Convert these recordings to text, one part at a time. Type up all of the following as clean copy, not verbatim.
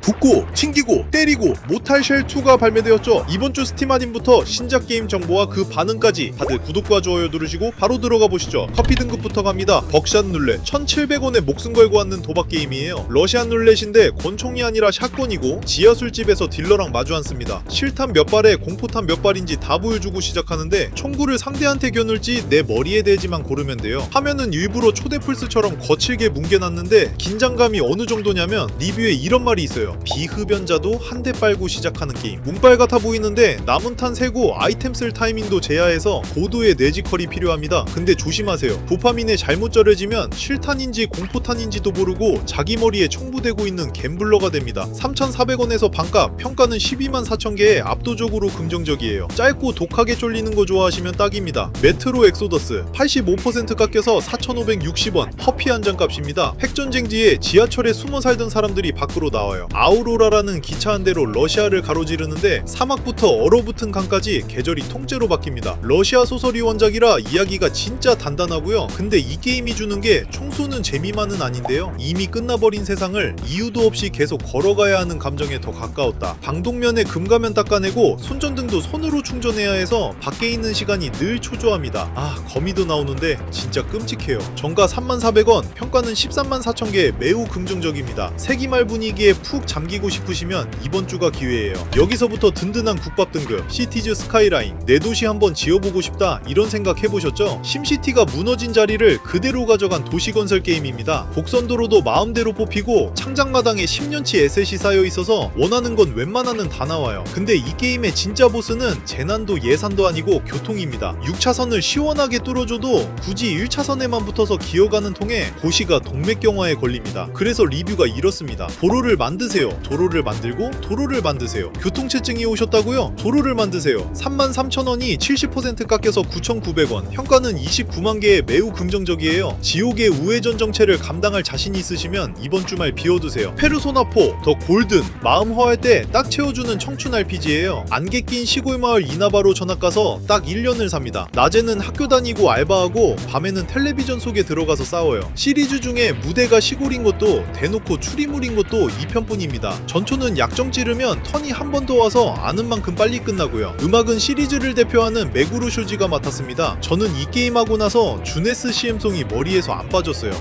붙고 튕기고 때리고 모탈 쉘2가 발매되었죠. 이번 주 스팀 할인부터 신작 게임 정보와 그 반응까지 다들 구독과 좋아요 누르시고 바로 들어가 보시죠. 커피 등급부터 갑니다. 벅샷 룰렛 1,700원에 목숨 걸고 왔는 도박 게임이에요. 러시안 룰렛인데 권총이 아니라 샷건이고 지하 술집에서 딜러랑 마주 앉습니다. 실탄 몇 발에 공포탄 몇 발인지 다 보여주고 시작하는데 총구를 상대한테 겨눌지 내 머리에 대지만 고르면 돼요. 화면은 일부러 초대 플스처럼 거칠게 뭉개놨는데 긴장감이 어느 정도냐면 리뷰에 이런 말이 있어요. 비흡연자도 한 대 빨고 시작하는 게임. 문빨 같아 보이는데 남은 탄 세고 아이템 쓸 타이밍도 제야해서 고도의 뇌지컬이 필요합니다. 근데 조심하세요. 도파민에 잘못 절여지면 실탄인지 공포탄인지도 모르고 자기 머리에 총부대고 있는 갬블러가 됩니다. 3,400원에서 반값, 평가는 124,000개에 압도적으로 긍정적이에요. 짧고 독하게 쫄리는 거 좋아하시면 딱입니다. 메트로 엑소더스 85% 깎여서 4,560원, 커피 한 잔 값입니다. 핵전쟁 뒤에 지하철에 숨어 살던 사람들이 밖으로 나와요. 아우로라라는 기차 한 대로 러시아를 가로지르는데 사막부터 얼어붙은 강까지 계절이 통째로 바뀝니다. 러시아 소설이 원작이라 이야기가 진짜 단단하고요. 근데 이 게임이 주는 게 총 쏘는 재미만은 아닌데요. 이미 끝나버린 세상을 이유도 없이 계속 걸어가야 하는 감정에 더 가까웠다. 방독면에 금가면 닦아내고 손전등도 손으로 충전해야 해서 밖에 있는 시간이 늘 초조합니다. 거미도 나오는데 진짜 끔찍해요. 정가 34,000원, 평가는 134,000개, 매우 긍정적입니다. 세기말 분위기에 푹 잠기고 싶으시면 이번 주가 기회예요. 여기서부터 든든한 국밥 등급, 시티즈 스카이라인, 내 도시 한번 지어보고 싶다 이런 생각 해보셨죠? 심시티가 무너진 자리를 그대로 가져간 도시건설 게임입니다. 곡선도로도 마음대로 뽑히고 창작마당에 10년치 에셋이 쌓여있어서 원하는 건 웬만하는 다 나와요. 근데 이 게임의 진짜 보스는 재난도 예산도 아니고 교통입니다. 6차선을 시원하게 뚫어줘도 굳이 1차선에만 붙어서 기어가는 통에 고시가 동맥경화에 걸립니다. 그래서 리뷰가 이렇습니다. 도로를 만드세요. 도로를 만들고 도로를 만드세요. 교통체증이 오셨다고요? 도로를 만드세요. 33,000원이 70% 깎여서 9,900원, 평가는 29만 개에 매우 긍정적이에요. 지옥의 우회전 정체를 감당할 자신이 있으시면 이번 주말 비워두세요. 페르소나4 더 골든, 마음 허할 때 딱 채워주는 청춘 RPG예요. 안개 낀 시골 마을 이나바로 전학 가서 딱 1년을 삽니다. 낮에는 학교 다니고 알바하고 밤에는 텔레비전 속에 들어가서 싸워요. 시리즈 중에 무대가 시골인 것도 대놓고 추리물인 것도 2편뿐입니다. 전초는 약정 찌르면 턴이 한 번 더 와서 아는 만큼 빨리 끝나고요. 음악은 시리즈를 대표하는 메구로 쇼지가 맡았습니다. 저는 이 게임 하고 나서 주네스 CM송이 머리에서 안 빠졌어요.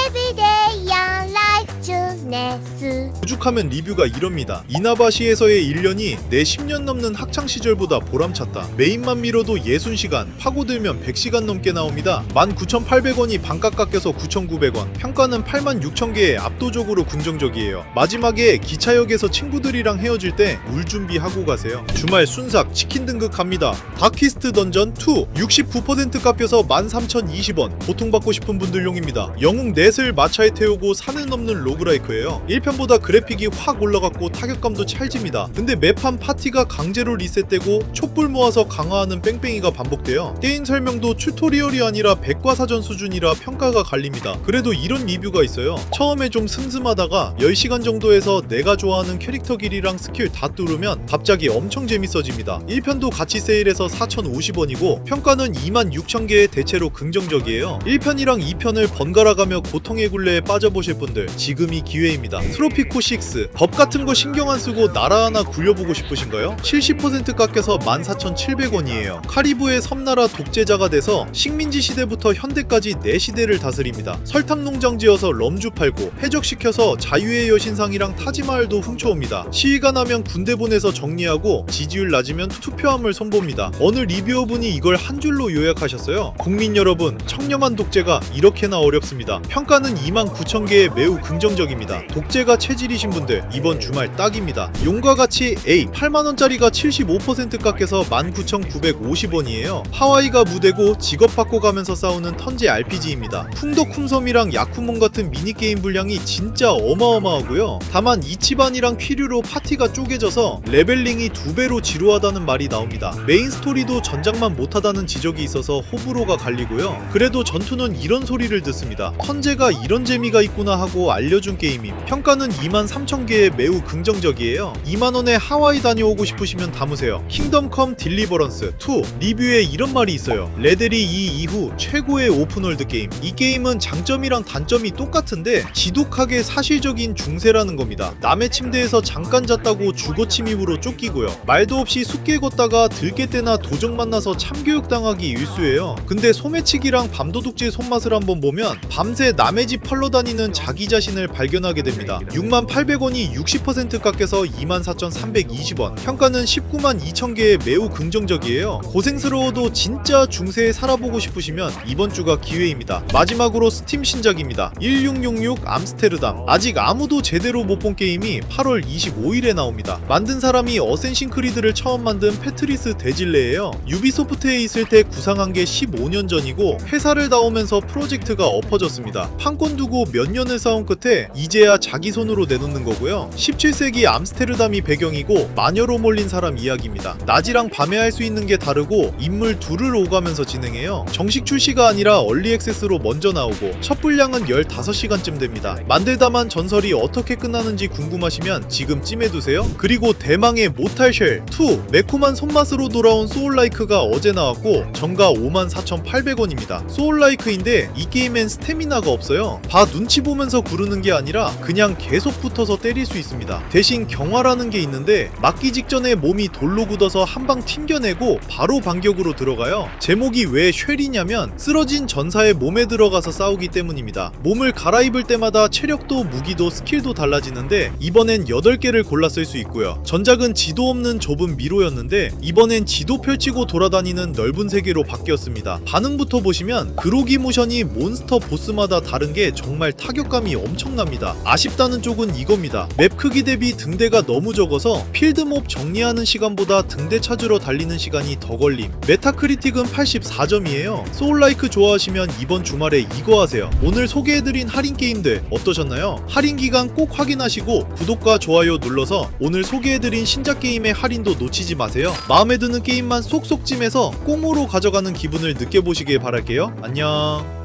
Everyday young life 주네스. 오죽하면 리뷰가 이럽니다. 이나바시에서의 1년이 내 10년 넘는 학창시절보다 보람찼다. 메인만 밀어도 60시간, 파고들면 100시간 넘게 나옵니다. 19,800원이 반값 깎여서 9,900원, 평가는 86,000개에 압도적으로 긍정적이에요. 마지막에 기차역에서 친구들이랑 헤어질 때 물 준비하고 가세요. 주말 순삭 치킨 등급 갑니다. 다키스트 던전 2 69% 깎여서 13,020원, 고통받고 싶은 분들용입니다. 영웅 넷을 마차에 태우고 산을 넘는 로그라이크예요. 1편보다 그래픽이 확 올라갔고 타격감도 찰집니다. 근데 매판 파티가 강제로 리셋되고 촛불 모아서 강화하는 뺑뺑이가 반복돼요. 게임 설명도 튜토리얼이 아니라 백과사전 수준이라 평가가 갈립니다. 그래도 이런 리뷰가 있어요. 처음에 좀 슴슴하다가 10시간 정도에서 내가 좋아하는 캐릭터 길이랑 스킬 다 뚫으면 갑자기 엄청 재밌어집니다. 1편도 같이 세일해서 4,050원이고 평가는 26,000개에 대체로 긍정적이에요. 1편이랑 2편을 번갈아가며 고통의 굴레에 빠져보실 분들 지금이 기회입니다. 트로피코 6 법 같은 거 신경 안 쓰고 나라 하나 굴려보고 싶으신가요? 70% 깎여서 14,700원이에요. 카리브의 섬나라 독재자가 돼서 식민지 시대부터 현대까지 4시대를 다스립니다. 설탕 농장 지어서 럼주 팔고 해적시켜서 자유의 여신상이랑 타지마할도 훔쳐옵니다. 시위가 나면 군대 보내서 정리하고 지지율 낮으면 투표함을 손봅니다. 어느 리뷰어분이 이걸 한 줄로 요약하셨어요. 국민 여러분, 청렴한 독재가 이렇게나 어렵습니다. 평가는 29,000개에 매우 긍정적입니다. 독재가 체질이신 분들 이번 주말 딱입니다. 용과 같이 A 8만원짜리가 75% 깎여서 19,950원이에요. 하와이가 무대고 직업 바꿔가면서 싸우는 턴제 RPG입니다. 풍덕쿰섬이랑 야쿠몬 같은 미니게임 분량이 진짜 어마어마하고요. 다만 이치반이랑 퀴류로 파티가 쪼개져서 레벨링이 2배로 지루하다는 말이 나옵니다. 메인 스토리도 전작만 못하다는 지적이 있어서 호불호가 갈리고요. 그래도 전투는 이런 소리를 듣습니다. 턴제가 이런 재미가 있구나 하고 알려준 게임이에요. 게임임. 평가는 23,000개에 매우 긍정적이에요. 2만원에 하와이 다녀오고 싶으시면 담으세요. 킹덤 컴 딜리버런스 2. 리뷰에 이런 말이 있어요. 레델이 이 이후 최고의 오픈월드 게임. 이 게임은 장점이랑 단점이 똑같은데 지독하게 사실적인 중세라는 겁니다. 남의 침대에서 잠깐 잤다고 주거 침입으로 쫓기고요. 말도 없이 숙게 걷다가 들깨 때나 도적 만나서 참교육당하기 일쑤예요. 근데 소매치기랑 밤도둑질 손맛을 한번 보면 밤새 남의 집 털러 다니는 자기 자신을 발견하게 됩니다. 68,000원이 60% 깎여서 24,320원. 평가는 192,000개에 매우 긍정적이에요. 고생스러워도 진짜 중세에 살아보고 싶으시면 이번 주가 기회입니다. 마지막으로 스팀 신작입니다. 1666 암스테르담. 아직 아무도 제대로 못 본 게임이 8월 25일에 나옵니다. 만든 사람이 어쌔신 크리드를 처음 만든 패트리스 데질레예요. 유비소프트에 있을 때 구상한 게 15년 전이고 회사를 나오면서 프로젝트가 엎어졌습니다. 판권 두고 몇 년을 싸운 끝에 이제야 자기 손으로 내놓는 거고요. 17세기 암스테르담이 배경이고 마녀로 몰린 사람 이야기입니다. 낮이랑 밤에 할 수 있는 게 다르고 인물 둘을 오가면서 진행해요. 정식 출시가 아니라 얼리 액세스로 먼저 나오고 첫 분량은 15시간쯤 됩니다. 만들다만 전설이 어떻게 끝나는지 궁금하시면 지금 찜해두세요. 그리고 대망의 모탈쉘 2. 매콤한 손맛으로 돌아온 소울라이크가 어제 나왔고 정가 54,800원입니다. 소울라이크인데 이 게임엔 스태미나가 없어요. 봐 눈치 보면서 구르는 게 아니라 그냥 계속 붙어서 때릴 수 있습니다. 대신 경화라는 게 있는데 맞기 직전에 몸이 돌로 굳어서 한 방 튕겨내고 바로 반격으로 들어가요. 제목이 왜 쉘이냐면 쓰러진 전사의 몸에 들어가서 싸우기 때문입니다. 몸을 갈아입을 때마다 체력도 무기도 스킬도 달라지는데 이번엔 8개를 골라 쓸 수 있고요. 전작은 지도 없는 좁은 미로였는데 이번엔 지도 펼치고 돌아다니는 넓은 세계로 바뀌었습니다. 반응부터 보시면 그로기 모션이 몬스터 보스마다 다른 게 정말 타격감이 엄청납니다. 아쉽다는 쪽은 이겁니다. 맵 크기 대비 등대가 너무 적어서 필드몹 정리하는 시간보다 등대 찾으러 달리는 시간이 더 걸림. 메타크리틱은 84점이에요. 소울라이크 좋아하시면 이번 주말에 이거 하세요. 오늘 소개해드린 할인 게임들 어떠셨나요? 할인 기간 꼭 확인하시고 구독과 좋아요 눌러서 오늘 소개해드린 신작 게임의 할인도 놓치지 마세요. 마음에 드는 게임만 쏙쏙 찜해서 꽁으로 가져가는 기분을 느껴보시길 바랄게요. 안녕.